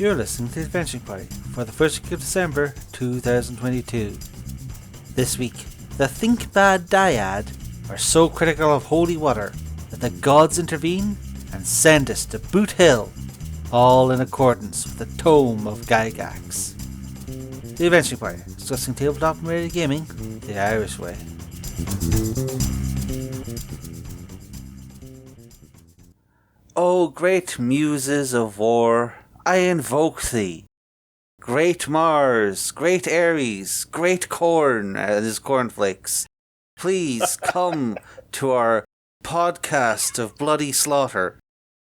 You're listening to the Adventure Party for the 1st week of December 2022. This week, the Think Bad Dyad are so critical of holy water that the gods intervene and send us to Boot Hill, all in accordance with the Tome of Gygax. The Adventure Party, discussing tabletop and radio gaming the Irish way. O great muses of war, I invoke thee. Great Mars, great Ares, great Corn, his cornflakes, please come to our podcast of bloody slaughter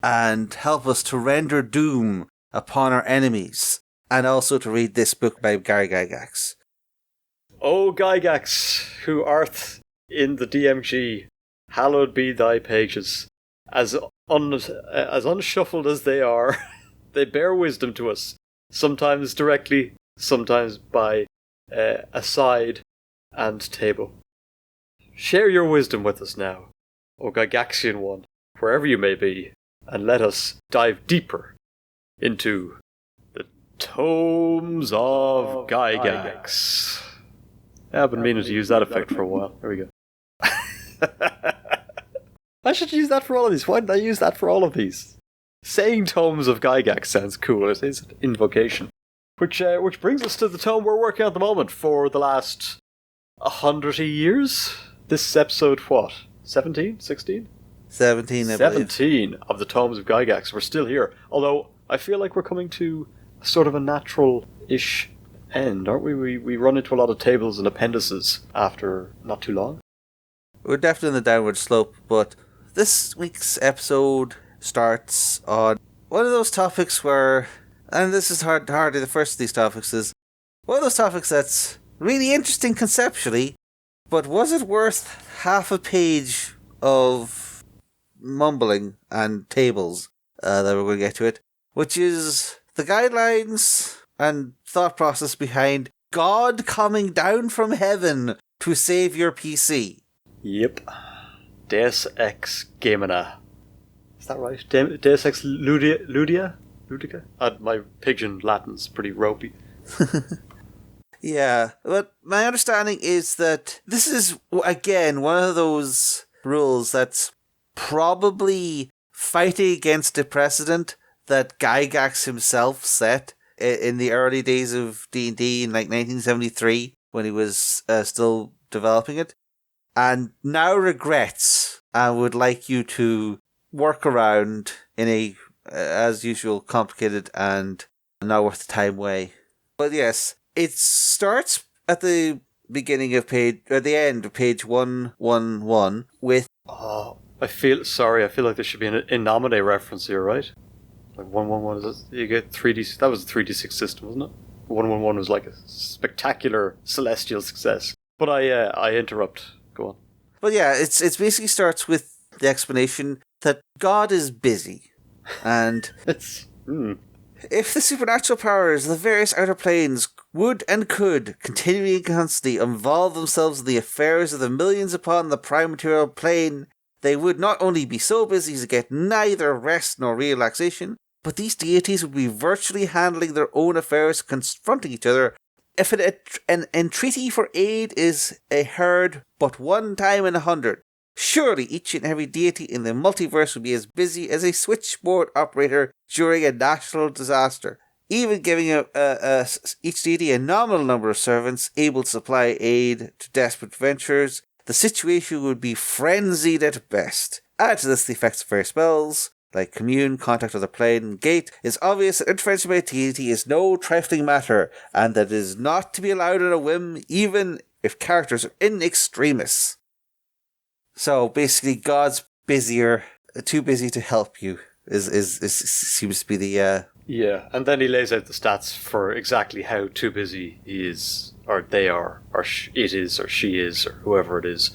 and help us to render doom upon our enemies, and also to read this book by Gygax. O Gygax, who art in the DMG, hallowed be thy pages. As unshuffled as they are, they bear wisdom to us, sometimes directly, sometimes by aside and table. Share your wisdom with us now, O Gygaxian one, wherever you may be, and let us dive deeper into the Tomes of Gygax. I've been meaning to use that effect for a while. There we go. I should use that for all of these. Why didn't I use that for all of these? Saying Tomes of Gygax sounds cool. It is an invocation. Which brings us to the tome we're working on at the moment for the last 100 years. This is episode, what? 17? 16? 17, I believe. 17 of the Tomes of Gygax. We're still here. Although, I feel like we're coming to sort of a natural-ish end, aren't we? We run into a lot of tables and appendices after not too long. We're definitely on the downward slope, but this week's episode starts on one of those topics where, and this is hardly the first of these topics, is one of those topics that's really interesting conceptually, but was it worth half a page of mumbling and tables that we're going to get to it, which is the guidelines and thought process behind God coming down from heaven to save your PC. Yep. Deus Ex Gemina. Is that right? Deus Ex Ludica? My Pigeon Latin's pretty ropey. Yeah, but my understanding is that this is, again, one of those rules that's probably fighting against a precedent that Gygax himself set in the early days of D&D in like 1973 when he was still developing it, and now regrets and would like you to work around in a, as usual, complicated and not worth the time way. But yes, it starts at the beginning of the end of page 111 with... Oh, I feel like there should be an Innomine reference here, right? Like 111, is it? You get 3D... That was a 3D6 system, wasn't it? 111 was like a spectacular celestial success. But I interrupt. Go on. But yeah, it basically starts with the explanation that God is busy. And if the supernatural powers of the various outer planes would and could continually and constantly involve themselves in the affairs of the millions upon the prime material plane, they would not only be so busy to get neither rest nor relaxation, but these deities would be virtually handling their own affairs, confronting each other. If an entreaty for aid is heard but one time in 100, surely each and every deity in the multiverse would be as busy as a switchboard operator during a national disaster, even giving each deity a nominal number of servants able to supply aid to desperate venturers. The situation would be frenzied at best. Add to this the effects of various spells, like commune, contact of the plane, and gate. It's obvious that intervention by a deity is no trifling matter, and that it is not to be allowed on a whim, even if characters are in extremis. So basically, God's too busy to help you. Seems to be the Yeah, and then he lays out the stats for exactly how too busy he is, or they are, or it is, or she is, or whoever it is.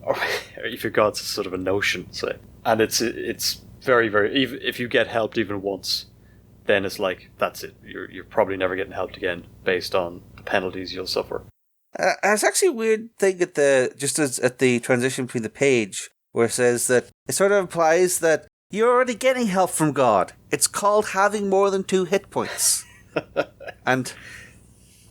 Or if your God's sort of a notion, say. And it's very, very... If you get helped even once, then it's like, that's it. You're probably never getting helped again based on the penalties you'll suffer. It's actually a weird thing at the transition between the page, where it says that it sort of implies that You're already getting help from God. It's called having more than 2 hit points. And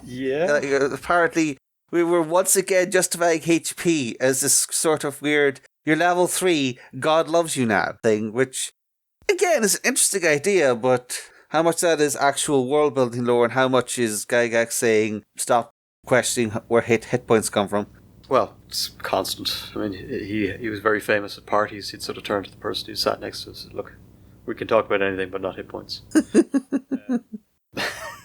yeah, apparently we were once again justifying HP as this sort of weird, you're level 3, God loves you now thing, which again is an interesting idea, but how much that is actual world building lore and how much is Gygax saying stop questioning where hit points come from? well, it's constant. I mean, he was very famous at parties. He'd sort of turn to the person who sat next to us and said, look, we can talk about anything but not hit points.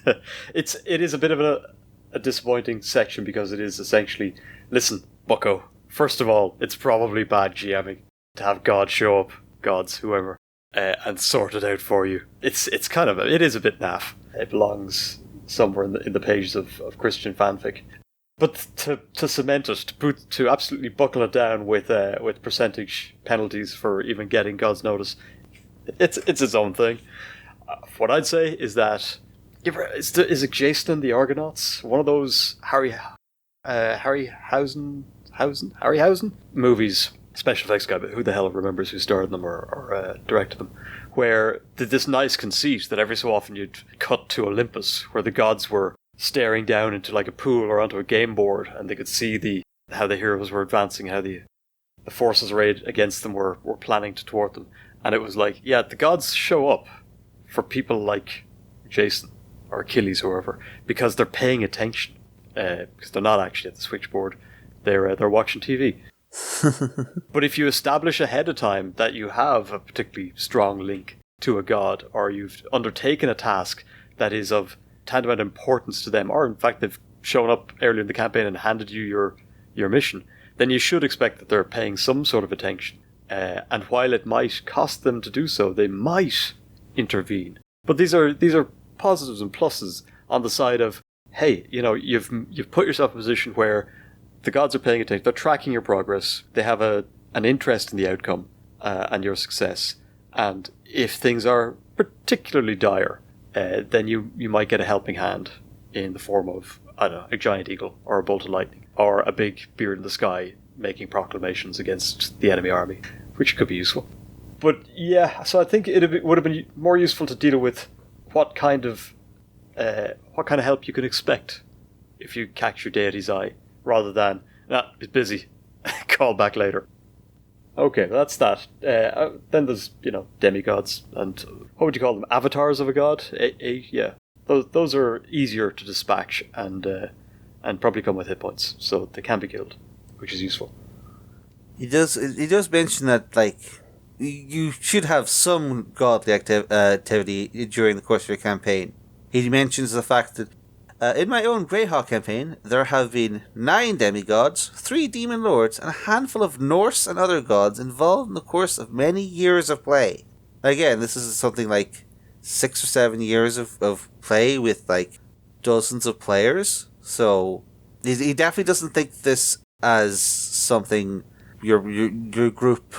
It is a bit of a disappointing section because it is essentially, listen, bucko, first of all, it's probably bad GMing to have God show up, gods, whoever, and sort it out for you. It is a bit naff. It belongs somewhere in the pages of Christian fanfic. But to cement it, to absolutely buckle it down with percentage penalties for even getting God's notice, it's its own thing. What I'd say is that is it Jason and the Argonauts? One of those Harryhausen movies, special effects guy, but who the hell remembers who starred in them or directed them? Where did this nice conceit that every so often you'd cut to Olympus, where the gods were staring down into like a pool or onto a game board, and they could see how the heroes were advancing, how the forces arrayed against them were planning to thwart them, and it was like, yeah, the gods show up for people like Jason or Achilles or whoever because they're paying attention, because they're not actually at the switchboard, they're watching TV. But if you establish ahead of time that you have a particularly strong link to a god, or you've undertaken a task that is of tantamount importance to them, or in fact they've shown up earlier in the campaign and handed you your mission, then you should expect that they're paying some sort of attention. And while it might cost them to do so, they might intervene. But these are positives and pluses on the side of, hey, you've put yourself in a position where the gods are paying attention, they're tracking your progress, they have an interest in the outcome and your success. And if things are particularly dire, then you might get a helping hand in the form of, I don't know, a giant eagle or a bolt of lightning or a big beard in the sky making proclamations against the enemy army, which could be useful. But yeah, so I think it would have been more useful to deal with what kind of help you can expect if you catch your deity's eye, rather than, it's busy, call back later. Okay, that's that. Then there's, demigods, and what would you call them? Avatars of a god? Yeah. Those are easier to dispatch and probably come with hit points, so they can be killed, which is useful. He does mention that, like, you should have some godly activity during the course of your campaign. He mentions the fact that in my own Greyhawk campaign, there have been 9 demigods, 3 demon lords, and a handful of Norse and other gods involved in the course of many years of play. Again, this is something like 6 or 7 years of play with like dozens of players. So he definitely doesn't think this as something your group,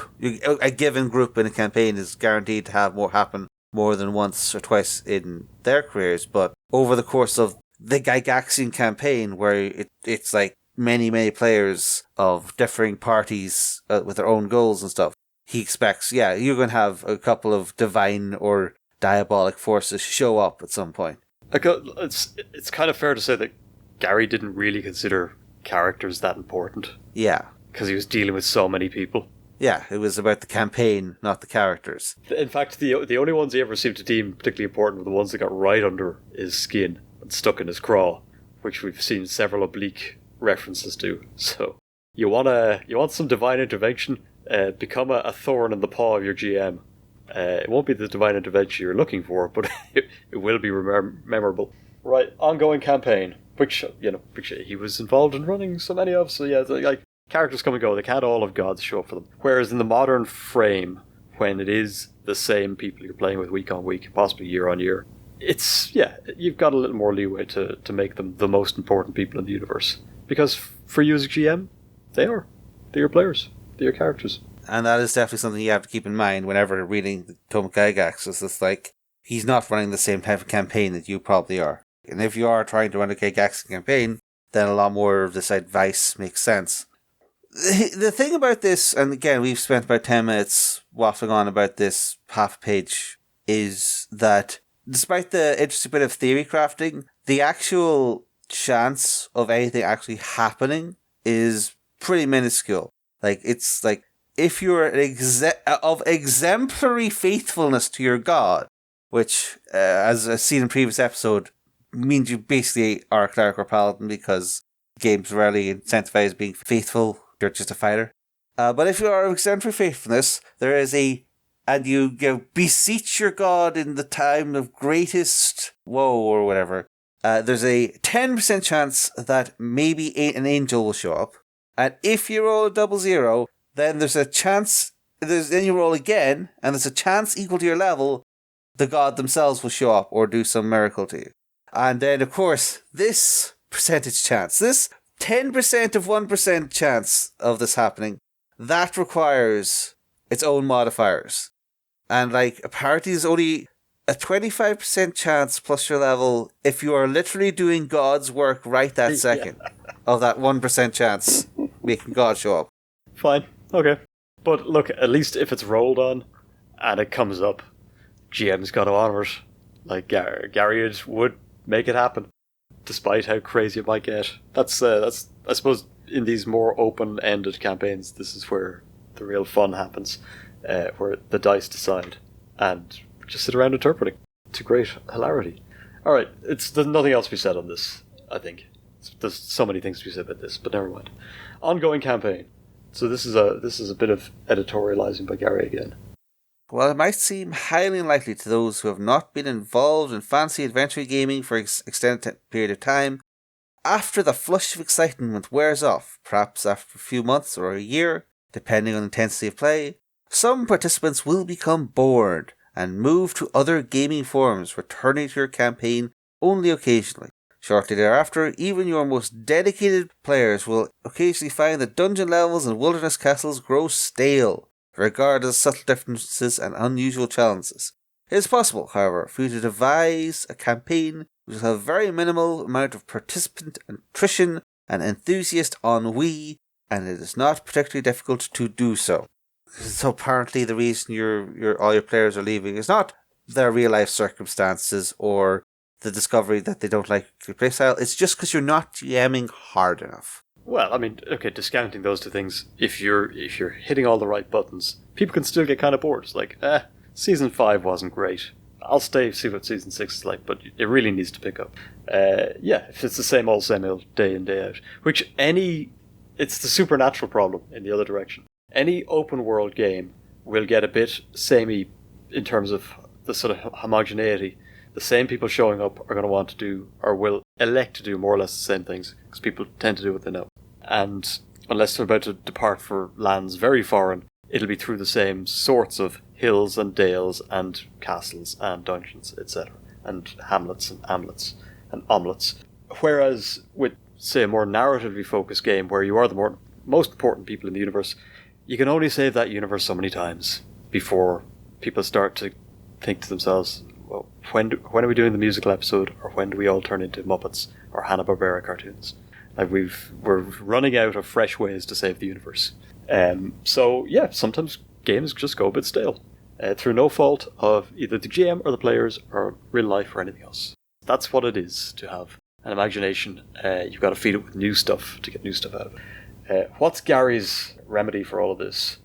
a given group in a campaign is guaranteed to have happen more than once or twice in their careers. But over the course of the Gygaxian campaign, where it's like many players of differing parties with their own goals and stuff, he expects, you're going to have a couple of divine or diabolic forces show up at some point. It's kind of fair to say that Gary didn't really consider characters that important. Yeah. Because he was dealing with so many people. Yeah, it was about the campaign, not the characters. In fact, the only ones he ever seemed to deem particularly important were the ones that got right under his skin and stuck in his craw, which we've seen several oblique references to. So, you want some divine intervention? Become a thorn in the paw of your GM. It won't be the divine intervention you're looking for, but it will be memorable. Right, ongoing campaign, which he was involved in running so many of. So yeah, like, characters come and go. They can't all have gods show up for them. Whereas in the modern frame, when it is the same people you're playing with week on week, possibly year on year, you've got a little more leeway to make them the most important people in the universe. Because for you as a GM, they're your players, they're your characters. And that is definitely something you have to keep in mind whenever reading the Tome of Gygax. Is this like, he's not running the same type of campaign that you probably are. And if you are trying to run a Gygaxian campaign, then a lot more of this advice makes sense. The thing about this, and again, we've spent about 10 minutes waffling on about this half page, is that despite the interesting bit of theory crafting, the actual chance of anything actually happening is pretty minuscule. Like, it's like, if you're of exemplary faithfulness to your god, which, as I've seen in previous episode, means you basically are a cleric or paladin, because games rarely incentivize being faithful. You're just a fighter. But if you are of exemplary faithfulness, there is and you beseech your god in the time of greatest woe or whatever, there's a 10% chance that maybe an angel will show up. And if you roll a 00, then there's a chance, then you roll again, and there's a chance equal to your level, the god themselves will show up or do some miracle to you. And then, of course, this percentage chance, this 10% of 1% chance of this happening, that requires its own modifiers. And, like, apparently there's only a 25% chance plus your level if you are literally doing God's work right that second of that 1% chance making God show up. Fine. Okay. But look, at least if it's rolled on and it comes up, GM's got to honor it. Like, Gary would make it happen, despite how crazy it might get. That's I suppose in these more open-ended campaigns, this is where the real fun happens, where the dice decide and just sit around interpreting to great hilarity. All right, there's nothing else to be said on this. I think there's so many things to be said about this, but never mind. Ongoing campaign. So this is a bit of editorializing by Gary again. While it might seem highly unlikely to those who have not been involved in fantasy adventure gaming for an extended period of time, after the flush of excitement wears off, perhaps after a few months or a year, depending on the intensity of play, some participants will become bored and move to other gaming forums, returning to your campaign only occasionally. Shortly thereafter, even your most dedicated players will occasionally find that dungeon levels and wilderness castles grow stale, regardless of subtle differences and unusual challenges. It is possible, however, for you to devise a campaign which will have a very minimal amount of participant attrition and enthusiast ennui, and it is not particularly difficult to do so. So apparently the reason all your players are leaving is not their real life circumstances or the discovery that they don't like your playstyle, it's just because you're not GMing hard enough. Well, I mean, okay, discounting those two things, if you're hitting all the right buttons, people can still get kind of bored. It's like, Season 5 wasn't great. I'll see what Season 6 is like, but it really needs to pick up. If it's the same old day in, day out. It's the supernatural problem in the other direction. Any open world game will get a bit samey in terms of the sort of homogeneity. The same people showing up are going to want to do, or will elect to do more or less the same things, because people tend to do what they know. And unless they're about to depart for lands very foreign, it'll be through the same sorts of hills and dales and castles and dungeons, etc. And hamlets and amlets and omelets. Whereas with, say, a more narratively focused game where you are the most important people in the universe, you can only save that universe so many times before people start to think to themselves, well, when are we doing the musical episode, or when do we all turn into Muppets or Hanna-Barbera cartoons? Like we're running out of fresh ways to save the universe. Sometimes games just go a bit stale through no fault of either the GM or the players or real life or anything else. That's what it is to have an imagination. You've got to feed it with new stuff to get new stuff out of it. What's Gary's remedy for all of this?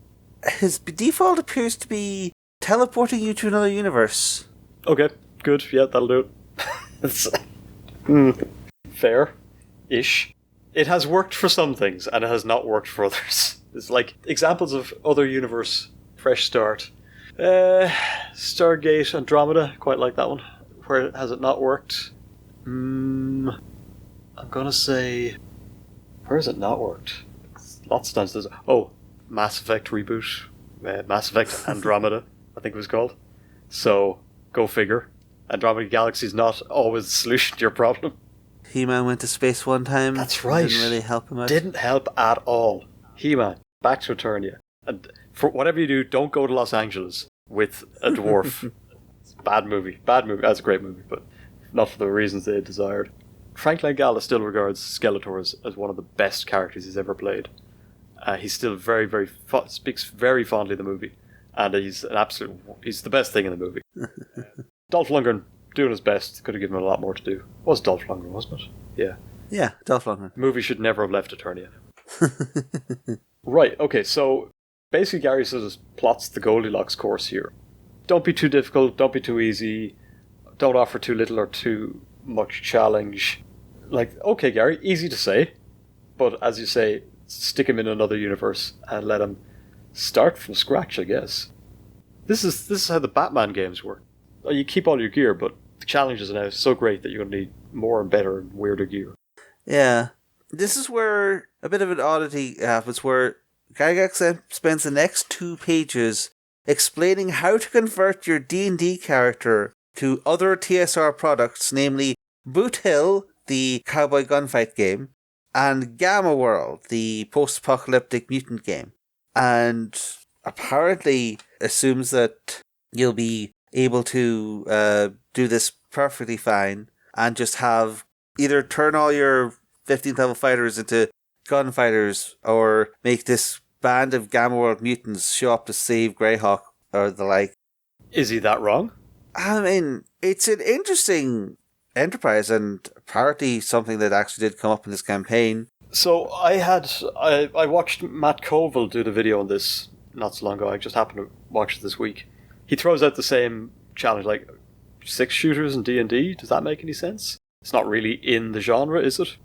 His default appears to be teleporting you to another universe. Okay, good. Yeah, that'll do it. Fair-ish. It has worked for some things, and it has not worked for others. It's like examples of other universe. Fresh start. Stargate Andromeda, quite like that one. Where has it not worked? I'm gonna say... Where has it not worked? Lots of times there's... Mass Effect reboot. Mass Effect Andromeda, I think it was called. So... Go figure. Andromeda Galaxy is not always the solution to your problem. He-Man went to space one time. That's right. Didn't really help him out. Didn't help at all. He-Man, back to Eternia. And for whatever you do, don't go to Los Angeles with a dwarf. It's a bad movie. That's a great movie, but not for the reasons they desired. Frank Langella still regards Skeletor as one of the best characters he's ever played. He's still very, very speaks very fondly of the movie, and he's the best thing in the movie. Dolph Lundgren doing his best. Could have given him a lot more to do. It was Dolph Lundgren, wasn't it? Yeah. Yeah, Dolph Lundgren. The movie should never have left Eternia. Right. Okay. So basically, Gary sort of plots the Goldilocks course here. Don't be too difficult. Don't be too easy. Don't offer too little or too much challenge. Like, okay, Gary, easy to say, but as you say, stick him in another universe and let him start from scratch, I guess. This is how the Batman games work. You keep all your gear, but the challenges are now so great that you're going to need more and better and weirder gear. Yeah. This is where a bit of an oddity happens, where Gygax spends the next 2 pages explaining how to convert your D&D character to other TSR products, namely Boot Hill, the cowboy gunfight game, and Gamma World, the post-apocalyptic mutant game. And apparently assumes that you'll be able to do this perfectly fine and just have either turn all your 15th level fighters into gunfighters or make this band of Gamma World mutants show up to save Greyhawk or the like. Is he that wrong? I mean, it's an interesting enterprise and apparently something that actually did come up in this campaign. So I watched Matt Colville do the video on this not so long ago. I just happened to watch it this week. He throws out the same challenge, like 6 shooters in D&D. Does that make any sense? It's not really in the genre, is it?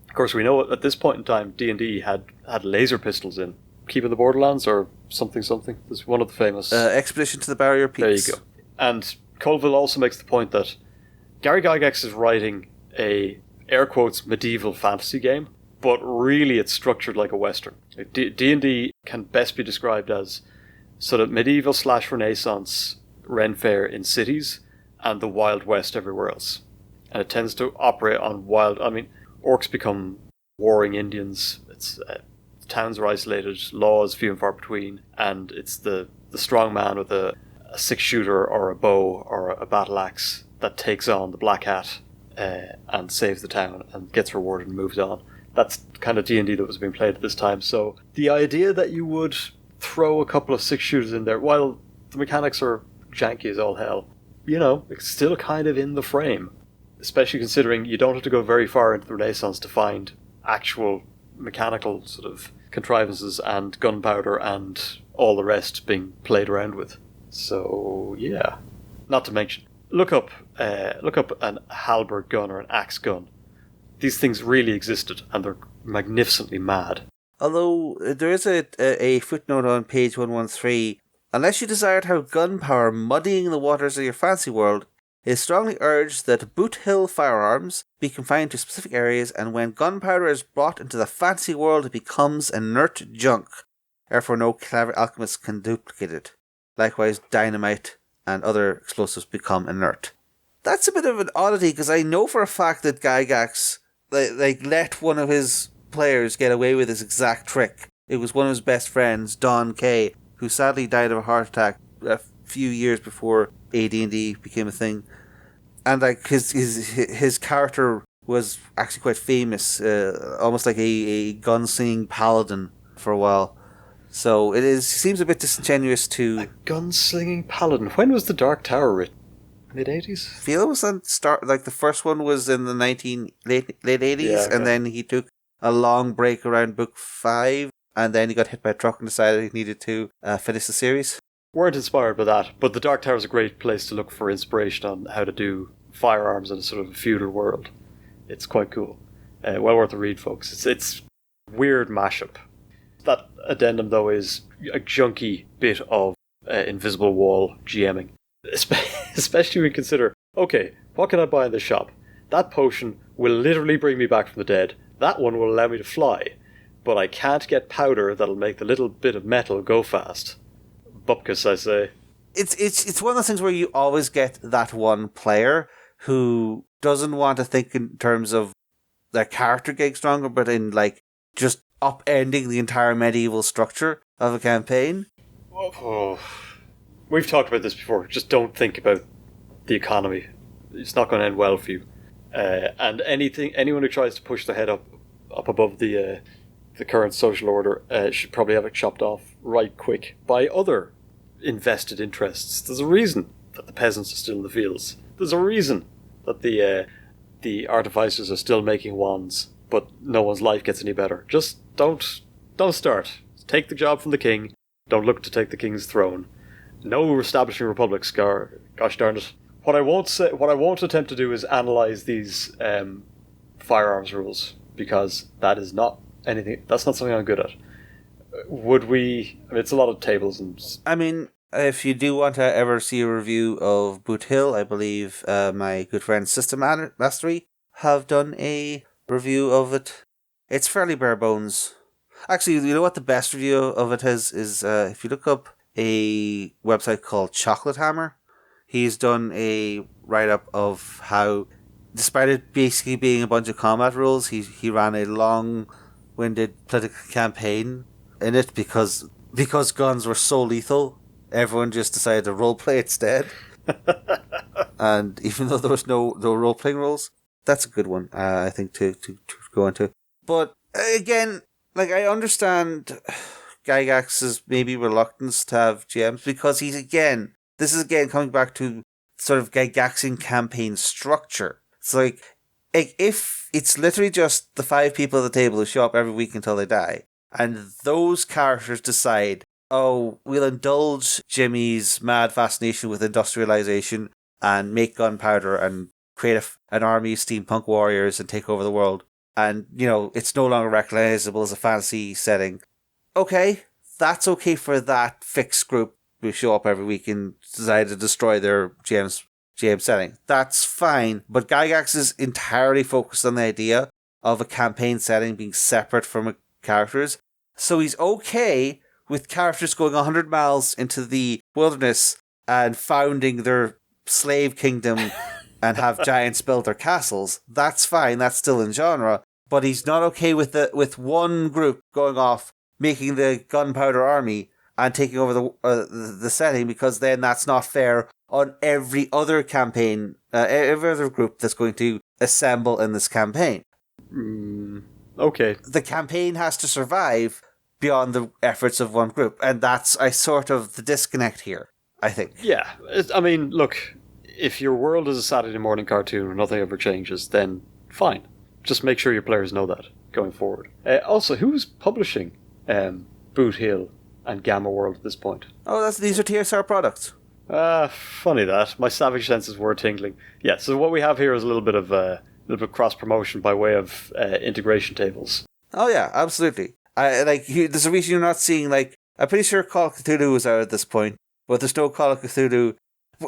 Of course, we know at this point in time, D&D had laser pistols in. Keep in the Borderlands or something. There's one of the famous... Expedition to the Barrier Peaks. There you go. And Colville also makes the point that Gary Gygax is writing a, air quotes, medieval fantasy game, but really it's structured like a Western. D&D can best be described as sort of medieval / Renaissance Ren Fair in cities and the Wild West everywhere else. And it tends to operate on orcs become warring Indians. It's towns are isolated, laws few and far between, and it's the strong man with a 6-shooter or a bow or a battle axe that takes on the black hat and saves the town and gets rewarded and moves on. That's kind of D&D that was being played at this time. So the idea that you would throw a couple of 6-shooters in there, while the mechanics are janky as all hell, it's still kind of in the frame. Especially considering you don't have to go very far into the Renaissance to find actual mechanical sort of contrivances and gunpowder and all the rest being played around with. So, yeah. Not to mention, look up an halberd gun or an axe gun. These things really existed, and they're magnificently mad. Although, there is a footnote on page 113. Unless you desire to have gunpowder muddying the waters of your fancy world, it is strongly urged that Boot Hill firearms be confined to specific areas, and when gunpowder is brought into the fancy world, it becomes inert junk. Therefore, no clever alchemist can duplicate it. Likewise, dynamite and other explosives become inert. That's a bit of an oddity, because I know for a fact that Gygax let one of his players get away with this exact trick. It was one of his best friends, Don Kay, who sadly died of a heart attack a few years before AD&D became a thing. And his character was actually quite famous, almost like a gunslinging paladin for a while. So seems a bit disingenuous to... A gunslinging paladin? When was the Dark Tower written? Mid-80s? I feel it was the first one was in the late 80s, yeah, okay. And then he took a long break around book 5, and then he got hit by a truck and decided he needed to finish the series. Weren't inspired by that, but the Dark Tower is a great place to look for inspiration on how to do firearms in a sort of a feudal world. It's quite cool. Well worth a read, folks. It's weird mashup. That addendum, though, is a junky bit of invisible wall GMing. Especially when you consider, okay, what can I buy in the shop? That potion will literally bring me back from the dead. That one will allow me to fly. But I can't get powder that'll make the little bit of metal go fast. Bupkis, I say. It's one of those things where you always get that one player who doesn't want to think in terms of their character getting stronger, but in just upending the entire medieval structure of a campaign. Oh. We've talked about this before. Just don't think about the economy. It's not going to end well for you. And anyone who tries to push their head up above the the current social order should probably have it chopped off right quick by other invested interests. There's a reason that the peasants are still in the fields. There's a reason that the artificers are still making wands, but no one's life gets any better. Just don't start. Take the job from the king. Don't look to take the king's throne. No establishing republic, Scarr. Gosh darn it. What I won't attempt to do is analyze these firearms rules, because that's not something I'm good at. Would we? I mean, it's a lot of tables and. I mean, if you do want to ever see a review of Boot Hill, I believe my good friend System Mastery have done a review of it. It's fairly bare bones. Actually, you know what the best review of it is if you look up a website called Chocolate Hammer. He's done a write-up of how, despite it basically being a bunch of combat rules, he ran a long-winded political campaign in it because guns were so lethal. Everyone just decided to roleplay instead. And even though there was no role-playing rules, that's a good one, I think, to go into. But again, like, I understand Gygax's maybe reluctance to have GMs because this is again coming back to sort of Gygaxian campaign structure. It's like, if it's literally just the 5 people at the table who show up every week until they die, and those characters decide, oh, we'll indulge Jimmy's mad fascination with industrialization and make gunpowder and create an army of steampunk warriors and take over the world, and, you know, it's no longer recognizable as a fantasy setting. Okay, that's okay for that fixed group who show up every week and decide to destroy their GM setting. That's fine, but Gygax is entirely focused on the idea of a campaign setting being separate from characters. So he's okay with characters going 100 miles into the wilderness and founding their slave kingdom and have giants build their castles. That's fine, that's still in genre. But he's not okay with one group going off, making the gunpowder army and taking over the setting, because then that's not fair on every other campaign, every other group that's going to assemble in this campaign. Okay. The campaign has to survive beyond the efforts of one group, and that's sort of the disconnect here, I think. Yeah, I mean, look, if your world is a Saturday morning cartoon and nothing ever changes, then fine. Just make sure your players know that going forward. Also, who's publishing Boot Hill and Gamma World at this point? Oh, these are TSR products. Funny that. My savage senses were tingling. Yeah, so what we have here is a little bit of cross-promotion by way of integration tables. Oh yeah, absolutely. There's a reason you're not seeing, like, I'm pretty sure Call of Cthulhu is out at this point, but there's no Call of Cthulhu.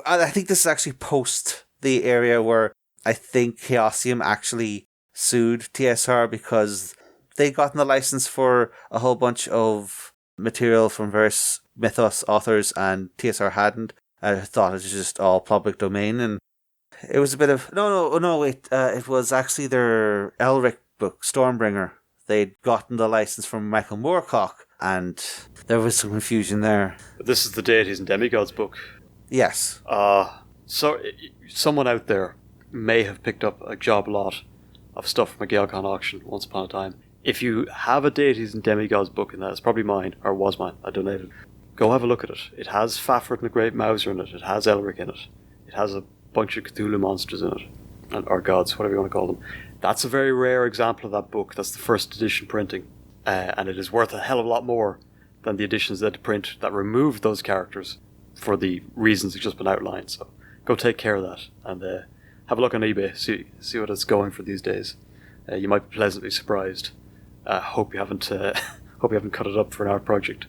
I think this is actually post the area where I think Chaosium actually sued TSR because they'd gotten the license for a whole bunch of material from various Mythos authors and TSR hadn't. I thought it was just all public domain, and it was a bit of... wait, it was actually their Elric book, Stormbringer. They'd gotten the license from Michael Moorcock, and there was some confusion there. This is the Deities and Demigods book. Yes. So someone out there may have picked up a job lot of stuff from a GaelCon auction once upon a time. If you have a Deities and Demigods book in that, it's probably mine, or was mine, I donated. Go have a look at it. It has Fafhrd and the Great Mouser in it. It has Elric in it. It has a bunch of Cthulhu monsters in it. Or gods, whatever you want to call them. That's a very rare example of that book. That's the first edition printing. And it is worth a hell of a lot more than the editions that print that removed those characters for the reasons that have just been outlined. So go take care of that and have a look on eBay, see what it's going for these days. You might be pleasantly surprised. Hope you haven't cut it up for an art project.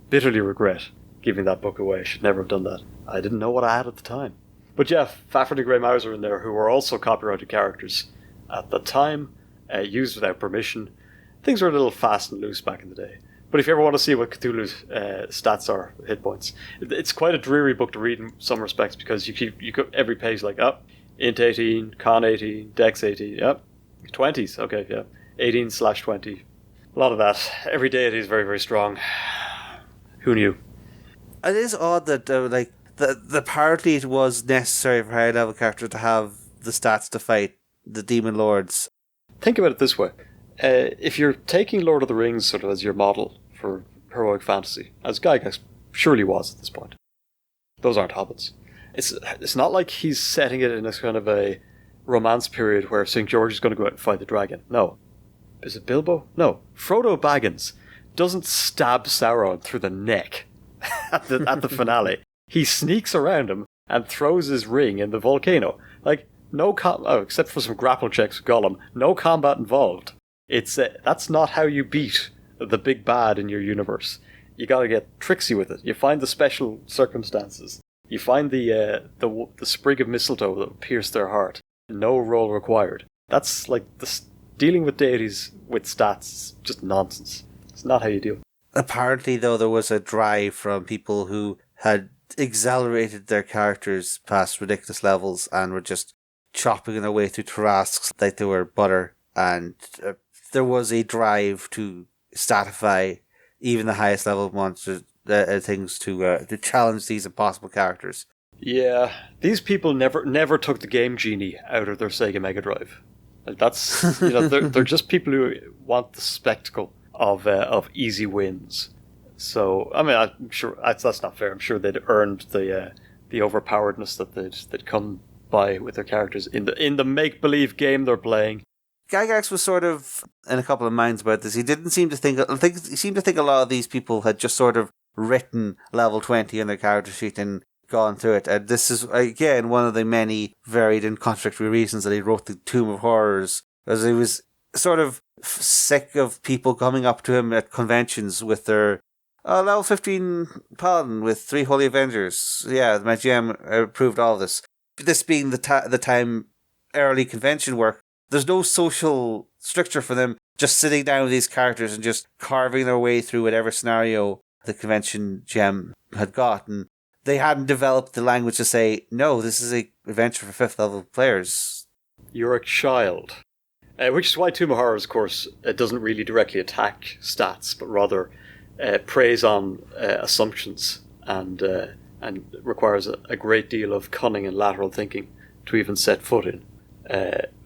Bitterly regret giving that book away. Should never have done that. I didn't know what I had at the time. But yeah, Fafhrd and Grey Mouse are in there, who were also copyrighted characters at the time, used without permission. Things were a little fast and loose back in the day. But if you ever want to see what Cthulhu's stats are, hit points, it's quite a dreary book to read in some respects, because you go every page like, int 18, con 18, dex 18, 20s, okay, yeah, 18/20. A lot of that. Every deity is very, very strong. Who knew? It is odd that apparently it was necessary for high-level characters to have the stats to fight the demon lords. Think about it this way. if you're taking Lord of the Rings sort of as your model for heroic fantasy, as Gygax surely was at this point, those aren't hobbits. It's not like he's setting it in a kind of a romance period where St. George is going to go out and fight the dragon. No. Is it Bilbo? No. Frodo Baggins doesn't stab Sauron through the neck at the finale. He sneaks around him and throws his ring in the volcano. Like, except for some grapple checks with Gollum, no combat involved. That's not how you beat the big bad in your universe. You gotta get tricksy with it. You find the special circumstances. You find the sprig of mistletoe that will pierce their heart. No roll required. That's like dealing with deities with stats, just nonsense. It's not how you do it. Apparently, though, there was a drive from people who had accelerated their characters past ridiculous levels and were just chopping their way through Tarrasques like they were butter. And there was a drive to statify even the highest level of monsters, things to challenge these impossible characters. Yeah, these people never took the Game Genie out of their Sega Mega Drive. Like that's they're just people who want the spectacle of easy wins. So I mean, I'm sure that's not fair. I'm sure they'd earned the overpoweredness that they'd come by with their characters in the make believe game they're playing. Gygax was sort of in a couple of minds about this. He didn't seem to think. He seemed to think a lot of these people had just sort of written level 20 on their character sheet and gone through it. And this is again one of the many varied and contradictory reasons that he wrote the Tome of Horrors, as he was sort of sick of people coming up to him at conventions with their level 15 paladin with 3 holy avengers. Yeah, my GM approved all of this. This being the time early convention work, there's no social structure for them just sitting down with these characters and just carving their way through whatever scenario the convention GM had got. And they hadn't developed the language to say, no, this is an adventure for 5th level players. You're a child. Which is why Tome of Horrors, of course, doesn't really directly attack stats, but rather preys on assumptions and requires a great deal of cunning and lateral thinking to even set foot in.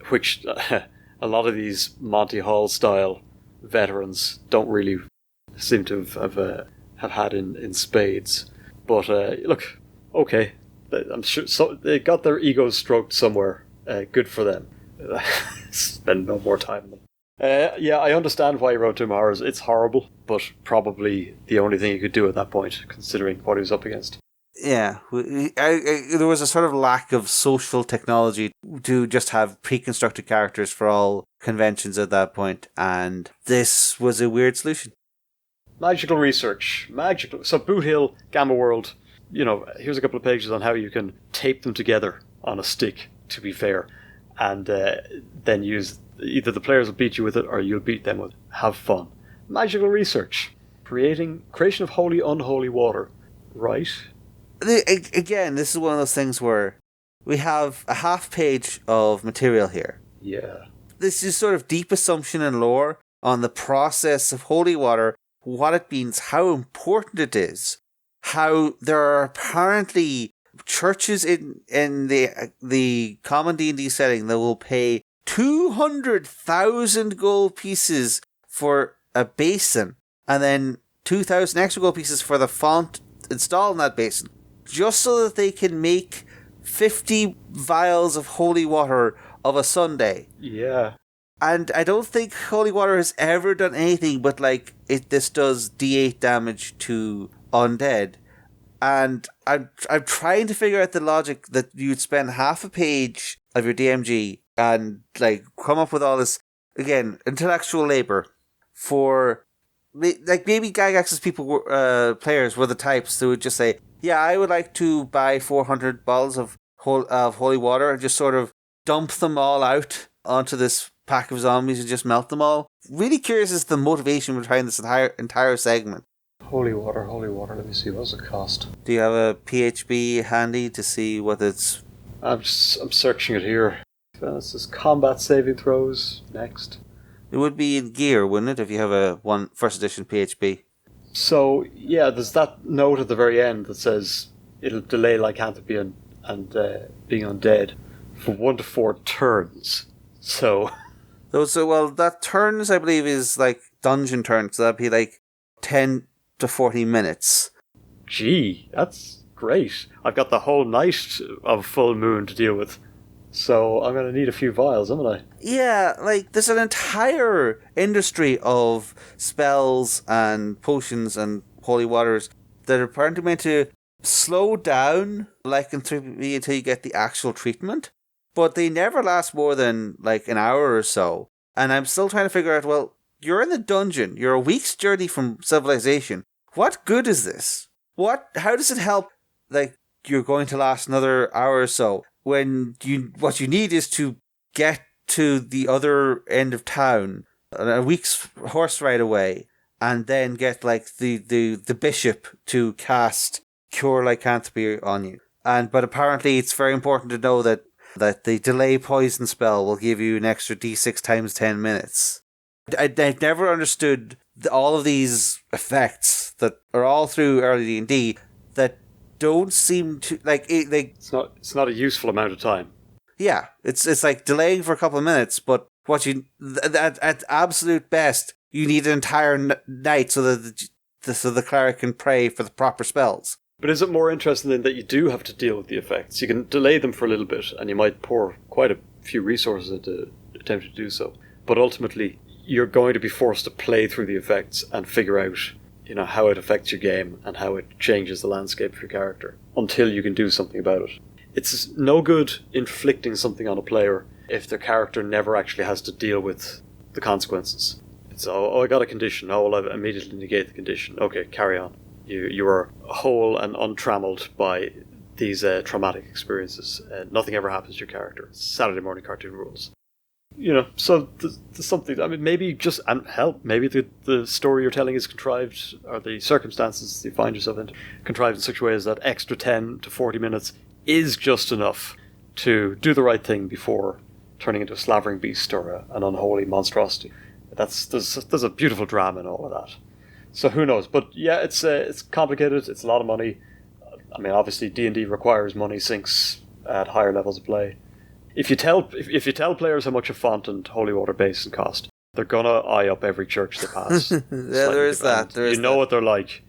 Which a lot of these Monty Hall style veterans don't really seem to have had in spades. But look, okay, I'm sure they got their egos stroked somewhere. Good for them. Spend no more time on them. Yeah, I understand why he wrote Tome of Horrors. It's horrible, but probably the only thing he could do at that point, considering what he was up against. Yeah, there was a sort of lack of social technology to just have pre-constructed characters for all conventions at that point, and this was a weird solution. Magical research. So Boot Hill, Gamma World, here's a couple of pages on how you can tape them together on a stick, to be fair, and then use either the players will beat you with it or you'll beat them with it. Have fun. Magical research. Creation of holy, unholy water. Right? Again, this is one of those things where we have a half page of material here. Yeah. This is sort of deep assumption and lore on the process of holy water, what it means, how important it is, how there are apparently churches in the common D&D setting that will pay 200,000 gold pieces for a basin, and then 2,000 extra gold pieces for the font installed in that basin, just so that they can make 50 vials of holy water of a Sunday. Yeah. And I don't think holy water has ever done anything but this does D8 damage to undead. And I'm trying to figure out the logic that you'd spend half a page of your DMG and come up with all this, again, intellectual labor for maybe Gygax's players were the types that would just say, yeah, I would like to buy 400 bottles of holy water and just sort of dump them all out onto this pack of zombies and just melt them all. Really curious as to the motivation behind this entire segment. Holy water, let me see, what does it cost? Do you have a PHB handy to see what it's... I'm searching it here. This is combat saving throws, next. It would be in gear, wouldn't it, if you have a first edition PHB? So, yeah, there's that note at the very end that says it'll delay lycanthropy and being undead for 1 to 4 turns. So... Well, that turns, I believe, is like dungeon turns. So that'd be like 10 to 40 minutes. Gee, that's great. I've got the whole night of full moon to deal with. So I'm going to need a few vials, haven't I? Yeah, like, there's an entire industry of spells and potions and holy waters that are apparently meant to slow down lycanthropy until you get the actual treatment. But they never last more than, like, an hour or so. And I'm still trying to figure out, well, you're in the dungeon. You're a week's journey from civilization. What good is this? How does it help, like, you're going to last another hour or so? When what you need is to get to the other end of town, a week's horse ride away, and then get like the bishop to cast Cure Lycanthropy on you. But apparently it's very important to know that the delay poison spell will give you an extra d6 times 10 minutes. I've never understood all of these effects that are all through early D&D that don't seem to it's not a useful amount of time. Yeah, it's like delaying for a couple of minutes, but what you at absolute best you need an entire night so that the cleric can pray for the proper spells. But is it more interesting then that you do have to deal with the effects? You can delay them for a little bit, and you might pour quite a few resources into attempting to do so. But ultimately, you're going to be forced to play through the effects and figure out, how it affects your game and how it changes the landscape of your character until you can do something about it. It's no good inflicting something on a player if their character never actually has to deal with the consequences. It's, I got a condition. I'll immediately negate the condition. Okay, carry on. You are whole and untrammeled by these traumatic experiences. Nothing ever happens to your character. Saturday morning cartoon rules. So there's something. I mean, maybe just maybe the story you're telling is contrived, or the circumstances you find yourself in contrived in such a way as that extra 10 to 40 minutes is just enough to do the right thing before turning into a slavering beast or an unholy monstrosity. There's a beautiful drama in all of that. So who knows? But yeah, it's complicated. It's a lot of money. I mean, obviously D&D requires money sinks at higher levels of play. If you tell players how much a font and holy water basin cost, they're gonna eye up every church they pass. Yeah, there is that. You know what they're like.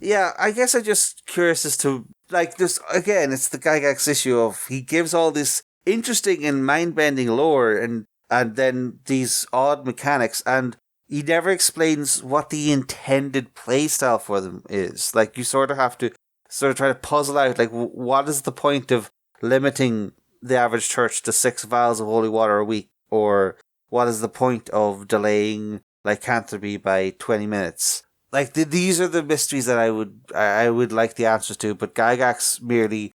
Yeah, I guess I'm just curious as to, like, this again. It's the Gygax issue of he gives all this interesting and mind-bending lore and then these odd mechanics, and he never explains what the intended playstyle for them is. Like, you sort of have to sort of try to puzzle out, like, what is the point of limiting the average church to 6 vials of holy water a week, or what is the point of delaying lycanthropy by 20 minutes? Like, these are the mysteries that I would like the answers to, but Gygax merely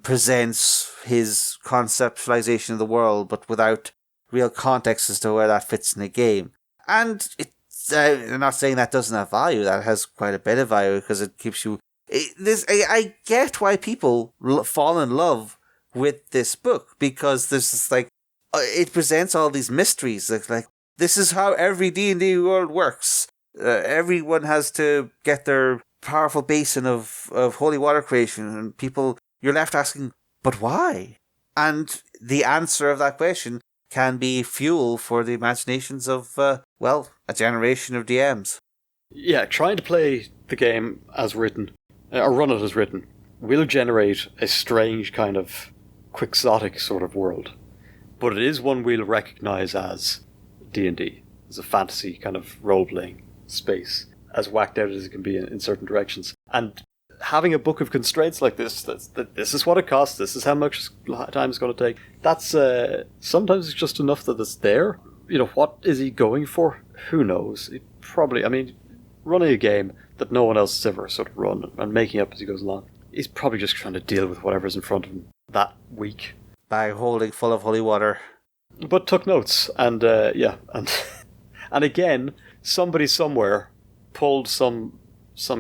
presents his conceptualization of the world, but without real context as to where that fits in the game. And I'm not saying that doesn't have value. That has quite a bit of value because it keeps you. I get why people fall in love with this book, because this is like it presents all these mysteries. Like this is how every D&D world works. Everyone has to get their powerful basin of holy water creation, and you're left asking, but why? And the answer of that question can be fuel for the imaginations of a generation of DMs. Yeah, trying to play the game as written, or run it as written, will generate a strange kind of quixotic sort of world. But it is one we'll recognise as D&D, as a fantasy kind of role-playing space, as whacked out as it can be in certain directions. And having a book of constraints like this, this is what it costs, this is how much time it's going to take, that's sometimes it's just enough that it's there. What is he going for? Who knows? Running a game that no one else has ever sort of run and making up as he goes along, he's probably just trying to deal with whatever's in front of him that week. Bag holding full of holy water. But took notes, and and again, somebody somewhere pulled some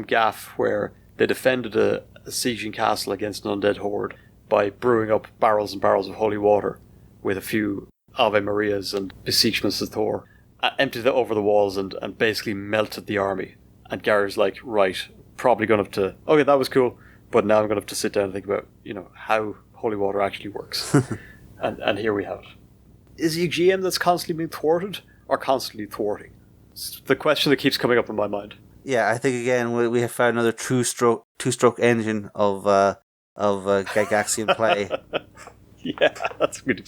gaff where they defended a sieging castle against an undead horde by brewing up barrels and barrels of holy water with a few Ave Marias and beseechments of Thor, emptied it over the walls and basically melted the army. And Gary's like, right, probably going to have to, okay, that was cool, but now I'm going to have to sit down and think about, how holy water actually works. and here we have it. is he a GM that's constantly being thwarted or constantly thwarting? It's the question that keeps coming up in my mind. Yeah, I think again we have found another two-stroke engine of Gygaxian play. Yeah, that's a good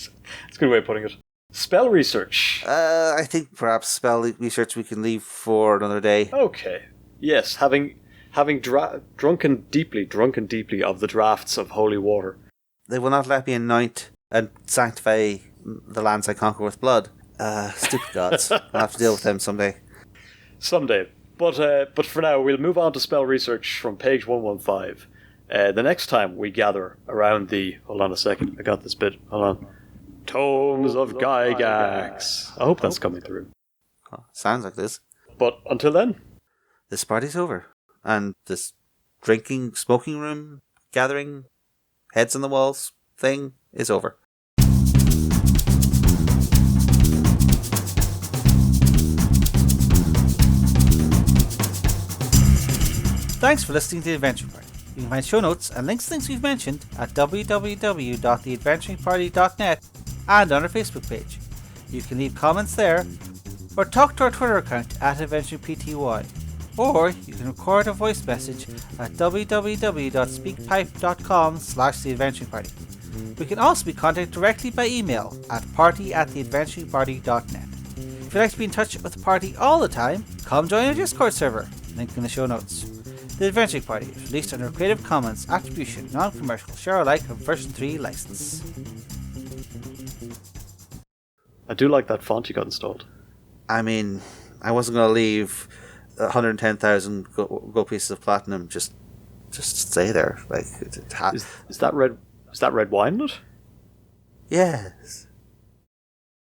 way of putting it. Spell research. I think perhaps spell research we can leave for another day. Okay. Yes, having drunken deeply of the drafts of holy water. They will not let me anoint and sanctify the lands I conquer with blood. Stupid gods. I'll have to deal with them someday. Someday. But for now, we'll move on to spell research from page 115. The next time we gather around the... Hold on a second. I got this bit. Hold on. Tomes of Gygax. I hope that's coming through. Oh, sounds like this. But until then... This party's over. And this drinking, smoking room, gathering, heads on the walls thing is over. Thanks for listening to The Adventure Party. You can find show notes and links to things we've mentioned at www.theadventuringparty.net and on our Facebook page. You can leave comments there or talk to our Twitter account @AdventuringPTY. Or you can record a voice message at www.speakpipe.com/theadventuringparty. We can also be contacted directly by email at party@theadventuringparty.net. If you'd like to be in touch with the party all the time, come join our Discord server, link in the show notes. The Adventuring Party is released under a Creative Commons Attribution Non-Commercial Share Alike version 3 license. I do like that font you got installed. I mean, I wasn't going to leave 110,000 gold pieces of platinum just stay there. Like, is that red? Is that red wine in it? Yes.